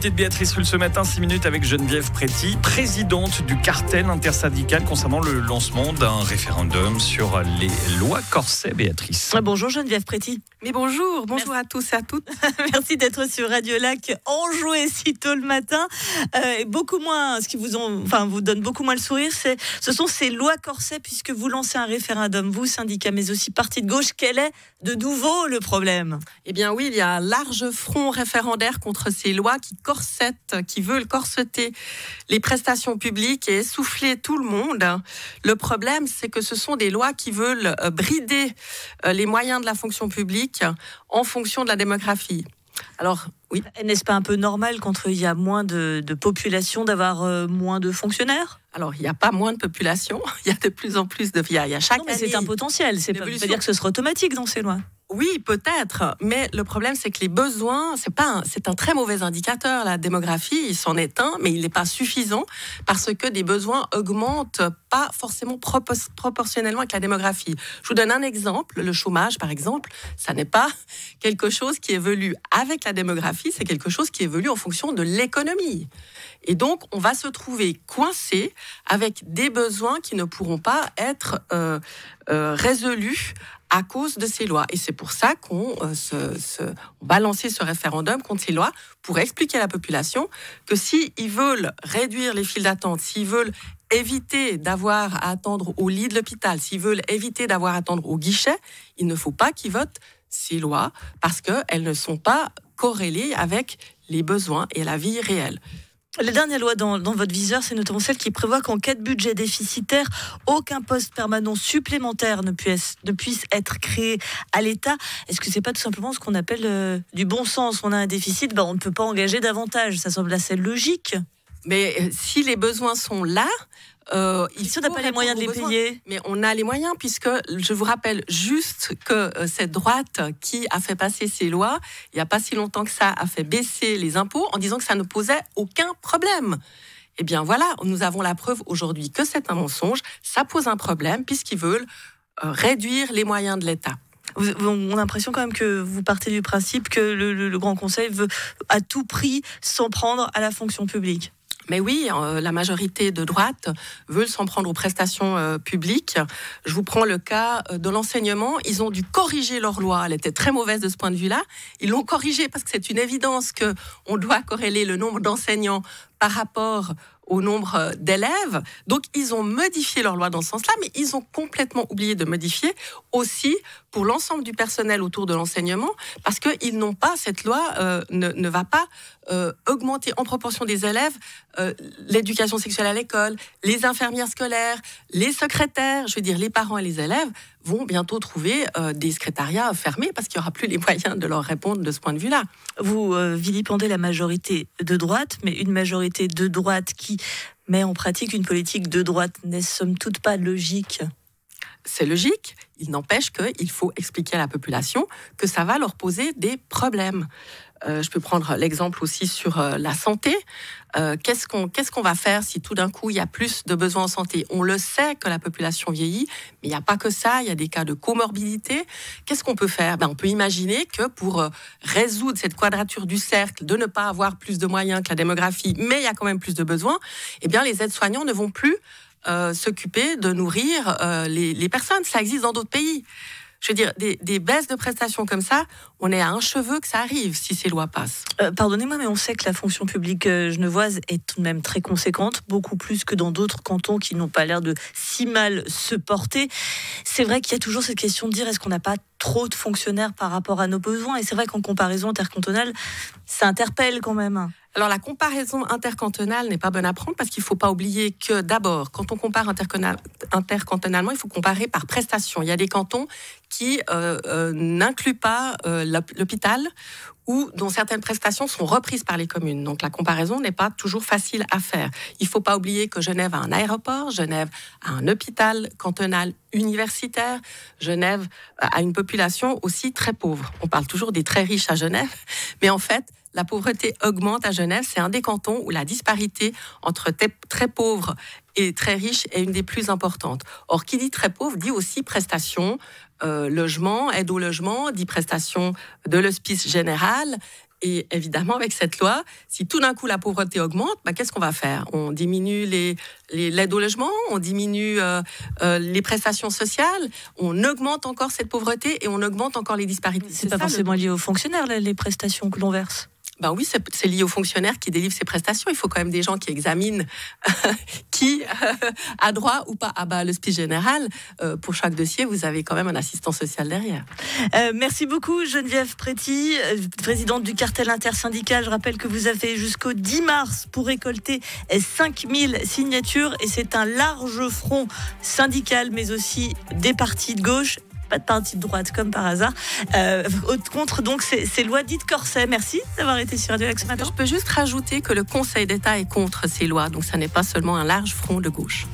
l'invité de Béatrice Rulle ce matin, 6 minutes avec Geneviève Préti, présidente du cartel intersyndical concernant le lancement d'un référendum sur les lois corset. Béatrice. Bonjour Geneviève Préti. Mais bonjour à tous et à toutes. Merci d'être sur Radio Lac, enjoué si tôt le matin. Beaucoup moins, ce qui vous donne beaucoup moins le sourire, ce sont ces lois corset, puisque vous lancez un référendum, vous, syndicat, mais aussi parti de gauche. Quel est de nouveau le problème ? Eh bien oui, il y a un large front référendaire contre ces lois qui veulent corseter les prestations publiques et essouffler tout le monde. Le problème, c'est que ce sont des lois qui veulent brider les moyens de la fonction publique en fonction de la démographie. Alors, oui. N'est-ce pas un peu normal quand il y a moins de population d'avoir moins de fonctionnaires ? Alors, il n'y a pas moins de population, il y a de plus en plus de... Il y a chaque non, mais c'est un potentiel, c'est pas dire que ce sera automatique dans ces lois. Oui, peut-être, mais le problème, c'est que les besoins, c'est un très mauvais indicateur, la démographie, il s'en est un, mais il n'est pas suffisant, parce que des besoins augmentent pas forcément proportionnellement avec la démographie. Je vous donne un exemple, le chômage, par exemple, ça n'est pas quelque chose qui évolue avec la démographie, c'est quelque chose qui évolue en fonction de l'économie. Et donc, on va se trouver coincé avec des besoins qui ne pourront pas être résolus à cause de ces lois. Et c'est pour ça qu'on va lancer ce référendum contre ces lois pour expliquer à la population que s'ils veulent réduire les files d'attente, s'ils veulent éviter d'avoir à attendre au lit de l'hôpital, s'ils veulent éviter d'avoir à attendre au guichet, il ne faut pas qu'ils votent ces lois parce qu'elles ne sont pas corrélées avec les besoins et la vie réelle. La dernière loi dans votre viseur, c'est notamment celle qui prévoit qu'en cas de budget déficitaire, aucun poste permanent supplémentaire ne puisse être créé à l'État. Est-ce que c'est pas tout simplement ce qu'on appelle du bon sens ? On a un déficit, on ne peut pas engager davantage. Ça semble assez logique. Mais si les besoins sont là, si on n'a pas les moyens de les payer. Mais on a les moyens, puisque je vous rappelle juste que cette droite qui a fait passer ces lois, il n'y a pas si longtemps que ça, a fait baisser les impôts en disant que ça ne posait aucun problème. Eh bien voilà, nous avons la preuve aujourd'hui que c'est un mensonge, ça pose un problème puisqu'ils veulent réduire les moyens de l'État. On a l'impression quand même que vous partez du principe que le Grand Conseil veut à tout prix s'en prendre à la fonction publique. Mais oui, la majorité de droite veulent s'en prendre aux prestations publiques. Je vous prends le cas de l'enseignement. Ils ont dû corriger leur loi. Elle était très mauvaise de ce point de vue-là. Ils l'ont corrigée parce que c'est une évidence qu'on doit corréler le nombre d'enseignants par rapport au nombre d'élèves. Donc, ils ont modifié leur loi dans ce sens-là, mais ils ont complètement oublié de modifier aussi pour l'ensemble du personnel autour de l'enseignement, parce qu'ils n'ont pas, cette loi ne va pas augmenter en proportion des élèves l'éducation sexuelle à l'école, les infirmières scolaires, les secrétaires, je veux dire, les parents et les élèves vont bientôt trouver des secrétariats fermés parce qu'il n'y aura plus les moyens de leur répondre de ce point de vue-là. Vous vilipendez la majorité de droite, mais une majorité de droite qui met en pratique une politique de droite n'est somme toute pas logique. C'est logique, il n'empêche qu'il faut expliquer à la population que ça va leur poser des problèmes. Je peux prendre l'exemple aussi sur la santé. Qu'est-ce qu'on va faire si tout d'un coup il y a plus de besoins en santé ? On le sait que la population vieillit, mais il n'y a pas que ça, il y a des cas de comorbidité. Qu'est-ce qu'on peut faire ? On peut imaginer que pour résoudre cette quadrature du cercle, de ne pas avoir plus de moyens que la démographie, mais il y a quand même plus de besoins, eh bien les aides-soignants ne vont plus s'occuper de nourrir les personnes. Ça existe dans d'autres pays. Je veux dire, des baisses de prestations comme ça, on est à un cheveu que ça arrive si ces lois passent. Pardonnez-moi, mais on sait que la fonction publique genevoise est tout de même très conséquente, beaucoup plus que dans d'autres cantons qui n'ont pas l'air de si mal se porter. C'est vrai qu'il y a toujours cette question de dire est-ce qu'on n'a pas trop de fonctionnaires par rapport à nos besoins ? Et c'est vrai qu'en comparaison intercantonale, ça interpelle quand même. Alors la comparaison intercantonale n'est pas bonne à prendre parce qu'il ne faut pas oublier que d'abord, quand on compare intercantonalement, il faut comparer par prestation. Il y a des cantons qui n'incluent pas l'hôpital ou dont certaines prestations sont reprises par les communes. Donc la comparaison n'est pas toujours facile à faire. Il ne faut pas oublier que Genève a un aéroport, Genève a un hôpital cantonal universitaire, Genève a une population aussi très pauvre. On parle toujours des très riches à Genève, mais en fait, la pauvreté augmente à Genève. C'est un des cantons où la disparité entre très pauvres et très riches est une des plus importantes. Or, qui dit très pauvre dit aussi prestations, logement, aide au logement, dit prestations de l'hospice général Et évidemment, avec cette loi, si tout d'un coup la pauvreté augmente, qu'est-ce qu'on va faire? On diminue l'aide au logement, on diminue les prestations sociales, on augmente encore cette pauvreté et on augmente encore les disparités. C'est pas forcément lié aux fonctionnaires, les prestations que l'on verse. Oui, c'est lié aux fonctionnaires qui délivrent ces prestations. Il faut quand même des gens qui examinent qui a droit ou pas. Le SPIC général, pour chaque dossier, vous avez quand même un assistant social derrière. Merci beaucoup Geneviève Préti, présidente du cartel intersyndical. Je rappelle que vous avez jusqu'au 10 mars pour récolter 5000 signatures et c'est un large front syndical, mais aussi des partis de gauche. Pas de parti de droite comme par hasard, contre donc ces lois dites Corset. Merci d'avoir été sur Radio Lac ce matin. Je peux juste rajouter que le Conseil d'État est contre ces lois, donc ça n'est pas seulement un large front de gauche.